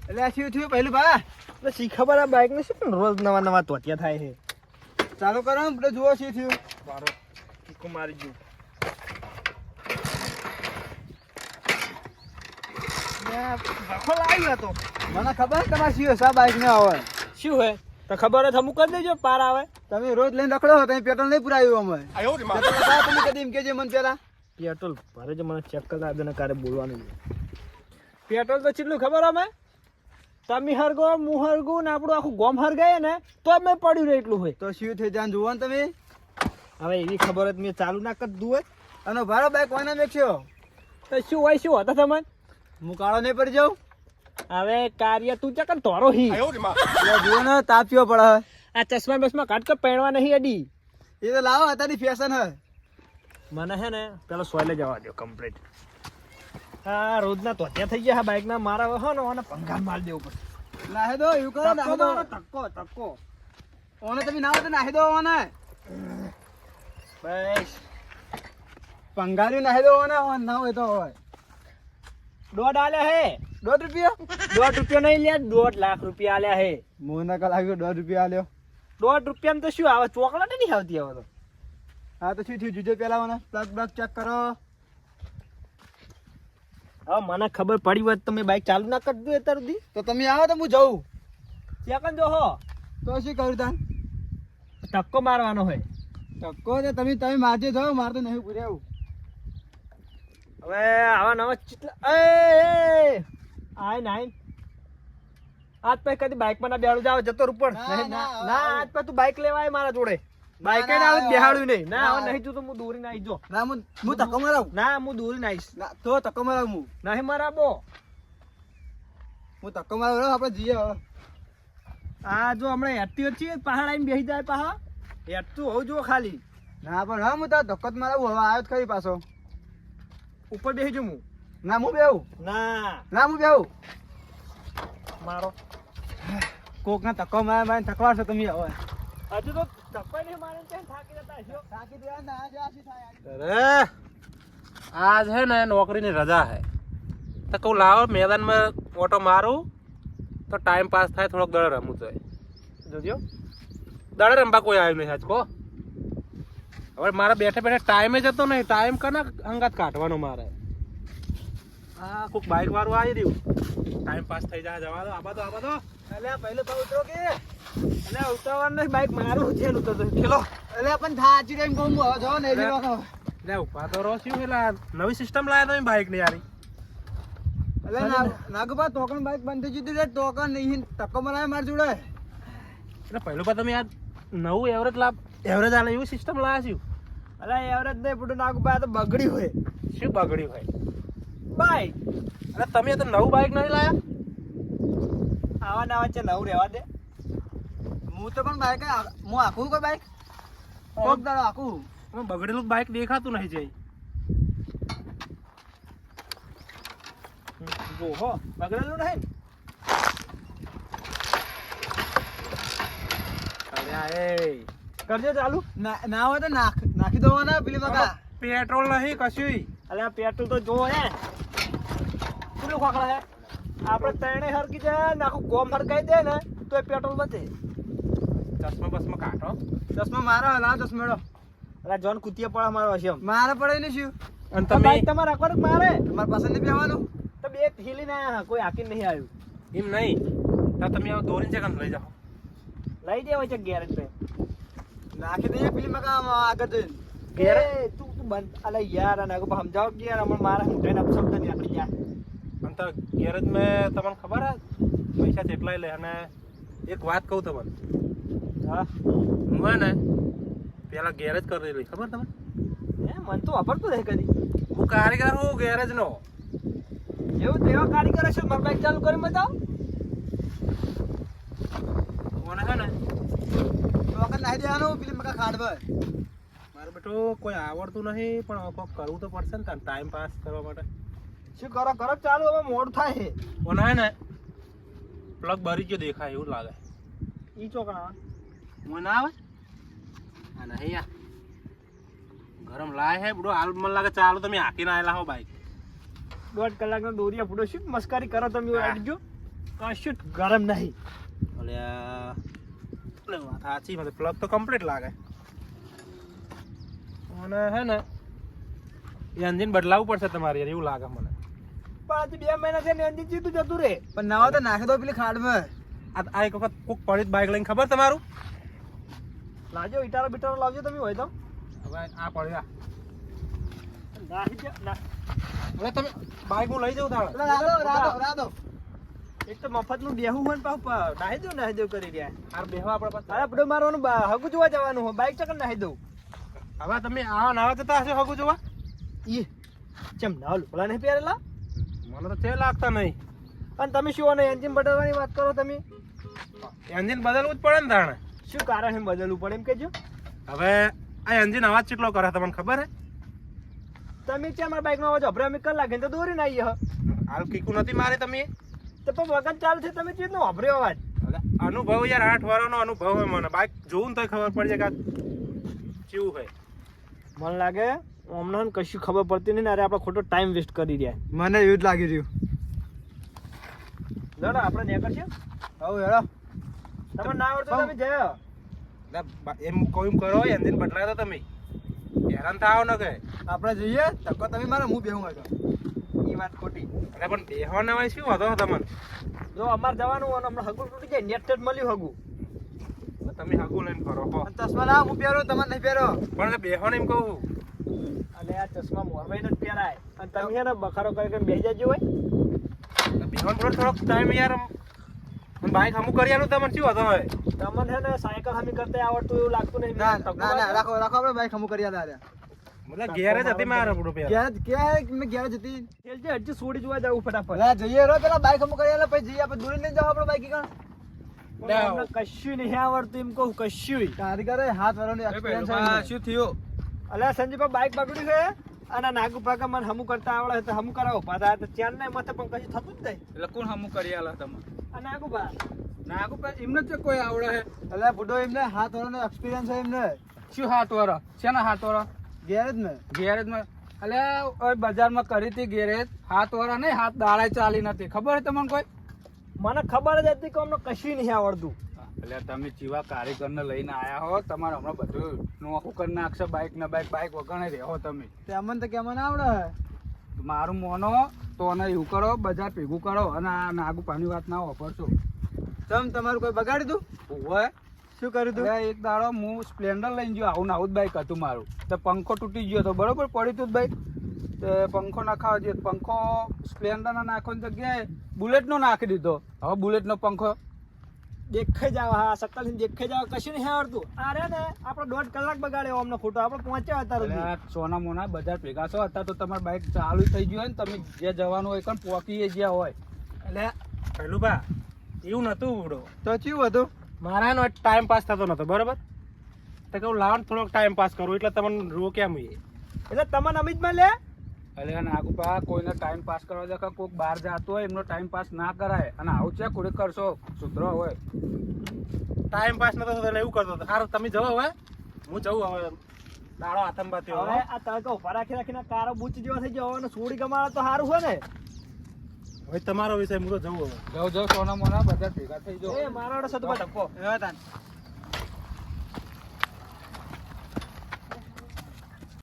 એટલે આ શું થયું પહેલું ભા? એટલે શી ખબર આ બાઇક ને શું રોજ નવા નવા તોતિયા થાય છે. ચાલુ કરો ને પેલો જુઓ શું થયું. મારો કીકો મારી ગયું. ભખો લાવ્યો હતો. મને ખબર તમારે શું હશે બાઇક ને આવે શું હે તો ખબર જ અમુક કરી દેજો પાર આવે. તમે રોજ લઈને રખડો તમે પેટ્રોલ નહીં પુરાયું અમે તમે કદી એમ કેજે મને પેલા પેટ્રોલ ભરે છે મને ચેક કરતા આદને કારે બોલવાનું પેટ્રોલ તો કેટલું ખબર અમે તમે હરગો હું હરગું ને આપણું આખું ગોમ હરગાય ને તો અમે પડ્યું રહે એટલું હોય. તો શું થઈ જાય જુઓ ને તમે. હવે એવી ખબર જ મેં ચાલુ ના કરી દઉં હોય અને ભાડો બાઇક કોને મેક્યો તો શું હોય શું હતા તમે હું કાળો નહીં પડી જાઉં. હવે કાર્ય તું ચકન તોરો હી જુઓ ને તાપ્યો પડે. આ ચશ્મા બસમાં કાઢ કર પહેરવા નહીં અડી એ તો લાવો અત્યારની ફેશન હે. મને હે ને પેલો સોયલે જવા દો કમ્પ્લીટ. હા રોજના તોત્યા થઈ ગયા બાઇક ના મારા હો ને ઓને પંગાર માર દેવું પડે. નાહી દો એવું કરો નાહી દો. તક્કો ઓને તમે ના હોય તો નાહી દો ઓને. બસ પંગાર્યું નાહી દો ઓને ઓન ના હોય તો હોય. દોઢ આલ્યા હે. 1.5 રૂપિયા? 1.5 રૂપિયા નહીં લ્યા 1.5 લાખ રૂપિયા આલ્યા હે. મોના કલ આવ્યો 1.5 રૂપિયા આલ્યો. 1.5 રૂપિયામાં તો શું આવે ચોકલેટ નહીં આવતી હવે તો. હા તો શું થયું જોજો પેલા મને પ્લગ બ્લગ ચેક કરો. હવે મને ખબર પડી હોત તમે બાઇક ચાલુ ના કરી દો અત્યાર સુધી તો તમે આવો તો હું જઉં. સેકન્ડ જો હો તો શું કર્યું તાન? ધક્કો મારવાનો હોય. ટક્કો તો તમે મારજે જાઓ મારે તો નહીં પૂર્યા. હવે આવા નવા ચીટલા આય નાઈ આજ પછી કદી બાઇક માં ના બેહાડું જાવ જતો રૂપડ ના આજ પછી તું બાઇક લેવા આય મારા જોડે. બાઇક ને આવે બેહાડું નહીં ના હવે નહીં તું તો હું દોરી નાઈ જો ના હું ધક્કો મરાવું. ના હું દોરી નાઈશ ના તો ધક્કો મરાવું હું. નહીં મરાબો હું ધક્કો મરાવું આપણે જઈએ હવે. આ જો હમણાં હેઠતી વચ્ચે પહાડ આવીને બેસી જાય પહા હેઠતું હોવું જો ખાલી. ના પણ હા હું તાર ધક્કો જ મરાવું હવે આવ્યો જ ખરી પાછો. ઉપર બેસી જો હું ના હું બેહું. ના હું બેહું. મારો કોક ના ધક્કો મારે થકવાડશો તમે હવે. હજુ તો ધક્કો નહીં મારે થાકી જતા હશો. થાકી દેવા ના આજે આશી થાય. અરે आज है ना नौकरी ની રજા है તો કહું લાવો મેદાનમાં ઓટો મારું તો ટાઈમ પાસ થાય થોડોક દડે રમવું તો જોજો દડે રમવા કોઈ આવ્યું નહીં આજ કો હવે મારે બેઠે બેઠે ટાઈમે જતો નહીં ટાઈમ કના અંગાત કાઢવાનો મારે હા કોઈક બાઇક વાળું આવી રહ્યું ટાઈમ પાસ થઈ જાય જવા દો આબા દો અલ્યા પહેલો તો ઉતરો કે એટલે ઉતાવળ નહીં બાઇક મારું છે તો ચલો અલ્યા પણ થાચી ટાઈમ કહું હું હવે જાઓ ને એવી વાત હવે. લે ઉભા તો રહો શું પેલા નવી સિસ્ટમ લાયા તમે બાઇક ની યારી અલ્યા નાગુભા તોકણ બાઈક બંધ થઈ જતી રે તોકણ નહીં ધક્કો મરાય માર જોડે. એટલે પહેલું પર તમે આ નવું એવરેજ આલે એવું સિસ્ટમ લાયા છું અરે એવરેજ નહીં બધું નાખું પાય તો બગડી હોય શું બગડ્યું હોય બાઈક અરે તમે તો નવું બાઇક નહીં લાયા આવા ના વચ્ચે નવું રહેવા દે. હું તો પણ બાઈક હું આખું કોઈ બાઈક કોક દાડો આખું બગડેલું બાઇક દેખાતું નહીં જઈ જો હો બગડેલું નહીં કરજો ચાલુ. ના હોય તો નાખી દો ને પેલી બકા. પેટ્રોલ નહીં કશું અલે આ પેટ્રોલ તો જો હે કેટલું ખોખડા હે આપણે ત્રણે હરકી જાય ને આખું ગોમ હરકાઈ દે ને તો એ પેટ્રોલ બચે. ચશ્મા બસમાં કાઢો ચશ્મા મારો લાવ ચશ્મેડો. અરે જોન કુતિયા પડે મારો હશે મારે પડે ને શું અને તમે તમે બાઈક તમારે રાખવાનું મારે તમારે પસંદ નહીં બેવાનું. તો બે ઠીલી ના કોઈ હાકીને નહીં આવ્યું એમ નહીં તો તમે આ દોરીને જગન લઈ જાઓ લઈ દેવાય છે ગેરેજ પે નાખી દઈએ પેલી બકા આગળ જઈને. તું બંધ અલે યાર અને સમજાવ કે યાર હમણાં મારા હું અપશબ્દ નહીં આપણી યાર અને તો ગેરેજ મેં તમને ખબર હે પૈસા કેટલાય લે અને એક વાત કહું તમને હા હું હે ને પેલા ગેરેજ કરી દેલી ખબર તમને મન તો વાપરતું રહે કદી હું કારીગર હું ગેરેજ નો એવું તેવા કારીગર હશે મારા બાઈક ચાલુ કરી બતાવ કોને હે ને તો આગળ નાખી દેવાનું પેલી બકા ખાડવા. મારે બેટો કોઈ આવડતું નહીં પણ હવે કોક કરવું તો પડશે ને તાન ટાઈમ પાસ કરવા માટે શું કરો ચાલુ હવે મોડું થાય છે. કોને હે ને પ્લગ બરી ગયો દેખાય એવું લાગે ઈ ચોકડા મને ના આવે આ નહીં યાર ગરમ લાય હે બડો હાલ મને લાગે ચાલો તમે હાકીને આવેલા હો બાઈક 1.5 કલાકનો દોરિયા ફૂટો શું મસ્કરી કરો તમે અડજો કશું જ ગરમ નહીં. અલ્યા એટલે વાત સાચી મને પ્લગ તો કમ્પ્લીટ લાગે અને હે ને એન્જિન બદલાવવું પડશે તમારે યાર એવું લાગે મને. પણ હજી 2 મહિના છે ને એન્જિન સીધું જતું રે. પણ નવા તો નાખી દો પેલી ખાડમાં. આ એક વખત કોક પડી બાઇક લઈને ખબર તમારું લાવજો ઇટારો બિટારો લાવજો તમે હોય તો. હવે આ પડ્યા નાહી જા ના. હવે તમે બાઇક હું લઈ જાઉં તાળ રાધો એક તો મફતનું બેહું હોય ને પાછું નાહી દઉં કરી રહ્યા. આ બેહવા આપણે પાસે અરે બધું મારવાનું હગું જોવા જવાનું હોય બાઇક ચકર નાહી દઉં. હવે તમે આવા નાવા જતા હશો હગું જોવા ઈ ચમ ના લુકડા નહીં પહેરેલા. મને તો છે લાગતા નહીં. અને તમે શું અને એન્જિન બદલવાની વાત કરો તમે. એન્જિન બદલવું જ પડે ને તાણે. શું કારણ એમ બદલવું પડે એમ કહેજો. હવે આ એન્જિન અવાજ કેટલો કરે તમને ખબર હે તમે છે મારા બાઇકમાં અવાજ અભરે અમે કલાક તો દોરીને આવીએ હ. હાલ કીકું નથી મારે તમે તો પણ વગર ચાલુ છે તમે ચીજનો અભરે અવાજ. અનુભવ યાર 8 વર્ષનો અનુભવ હોય મને બાઇક જોવું ને તોય ખબર પડી જાય કે કેવું હોય. મને લાગે અમને કશું ખબર પડતી નહીં ને અરે આપણે ખોટો ટાઈમ વેસ્ટ કરી રહ્યા. મને એવું જ લાગી રહ્યું. લડો આપણે નેકર છે. હવે હેડો તમે ના આવડતો તમે જયો. એમ કોઈ કરો એન્જિન બદલાય તો તમે હેરાન થાવ ન કે આપણે જઈએ તકો તમે મારે હું બેહું આગળ. એ વાત ખોટી. અરે પણ બેહવાના હોય શું હતો તમને જો અમારે જવાનું હોય ને હમણાં હગું તૂટી જાય નેટ ટેટ મળ્યું હગું. તમે હગું લઈને ફરો હો અને ચશ્મા ના હું પહેરો તમે નહીં પહેરો. પણ બેહવાને એમ કહું અને આ ચશ્મા મોરવાઈને જ પહેરાય અને તમે છે ને બખારો કરી બેસી જજો હોય. બેહવાન થોડોક ટાઈમ યાર બાઇક હમું કર્યાનું તમને શું હતો હોય તમને છે ને સાયકલ હમી કરતા આવડતું એવું લાગતું નહીં. ના રાખો આપણે બાઈક હમું કરી આલે. મતલબ ગેરેજ હતી મારે આપણું પેલા ક્યાં મેં ઘેર જતી. હજી છોડી જોવા જવું ફટાફટ. પેલા જઈએ રો પેલા બાઈક હમું કરી આલે પછી જઈએ આપણે દૂરી લઈને જાવ આપણે બાઈક કણ. પણ અમને કશું નહીં આવડતું એમ કહું કશું. કારીગર હાથ વાળાનો એક્સપિરિયન્સ છે. શું થયું? અલ્યા સંજીભાઈ બાઈક બગડ્યું છે અને નાગુ પાકા મને હમું કરતા આવડે તો હમું કરાવો પાછા તો ચાર ને મથે પણ કશું થતું જ નહીં. એટલે કોણ હમું કરી આલા તમે આ નાગુ બા નાગુ પાસે એમને જ કોઈ આવડે હે એટલે બુડો એમને હાથ વાળાનો એક્સપિરિયન્સ છે એમને. શું હાથ વાળા શેના હાથ વાળા ગેરેજ ને ગેરેજમાં એટલે ઓય બજારમાં કરી હતી ગેરેજ હાથ વાળા નહીં હાથ દાડાય ચાલી નથી ખબર છે તમને કોઈ મને ખબર જ હતી કે અમને કશું નહીં આવડતું. એટલે તમે ચીવા કારીગરને લઈને આયા હો તમારે હમણાં બધું નોખું કરી નાખશે બાઈક ને બાઈક વગર રહો તમે તે અમને તો કેમાં આવડે. મારું મોનો તો અને એવું કરો બજાર ભેગું કરો અને આ નાગુ પાણી વાત ના વાપરશો તમ તમારું કોઈ બગાડી દઉં હોય શું કર્યું તું? એક દાડો હું સ્પ્લેન્ડર લઈને ગયો આવું ને આવું જ બાઈક હતું મારું તો પંખો તૂટી ગયો તો બરોબર પડ્યું તું બાઈક તે પંખો નાખાવા જઈએ પંખો સ્પ્લેન્ડરના નાખવાની જગ્યાએ બુલેટનો નાખી દીધો હવે બુલેટનો પંખો દેખાઈ જાવ હા શકલ દેખાઈ જાવ કશું નહીં આવડતું. અરે ને આપણે 1.5 કલાક બગાડ્યો અમને ખોટો આપણે પહોંચ્યા હતા એટલે આ સોના મોના બજાર ભેગા છો હતા તો તમારી બાઈક ચાલુ થઈ ગયું હોય ને તમે જે જવાનું હોય પણ પહોંચીએ જ્યાં હોય એટલે પેલું બા એવું નતું ઉડો તો ચેવું હતું? મારાનો ટાઈમ પાસ થતો નતો બરોબર તો કહું લાવ થોડોક ટાઈમ પાસ કરું એટલે તમને રોક્યા મુએ એટલે તમને અમિતમાં લે એટલે નાગુપા કોઈને ટાઈમ પાસ કરવા દે કોઈક બહાર જતો હોય એમનો ટાઈમ પાસ ના કરાય અને આવું છે કોઈ કરશો સુધરો હોય ટાઈમ પાસ નતો થતો એટલે એવું કરતો હતો સારું તમે જવો હવે હું જવું હવે દાડો આતંબા થયો હવે આ તડકા ઉભા રાખીને કારો બૂચ જેવા થઈ ગયો હવે છોડી ગમાડે તો સારું હોય ને. હવે તમારો વિષય હું તો જવું હવે જાઉં જાઉં સોના મોના બધા ભેગા થઈ જાઓ એ મારા વડે સતવા ધક્કો. એ તાન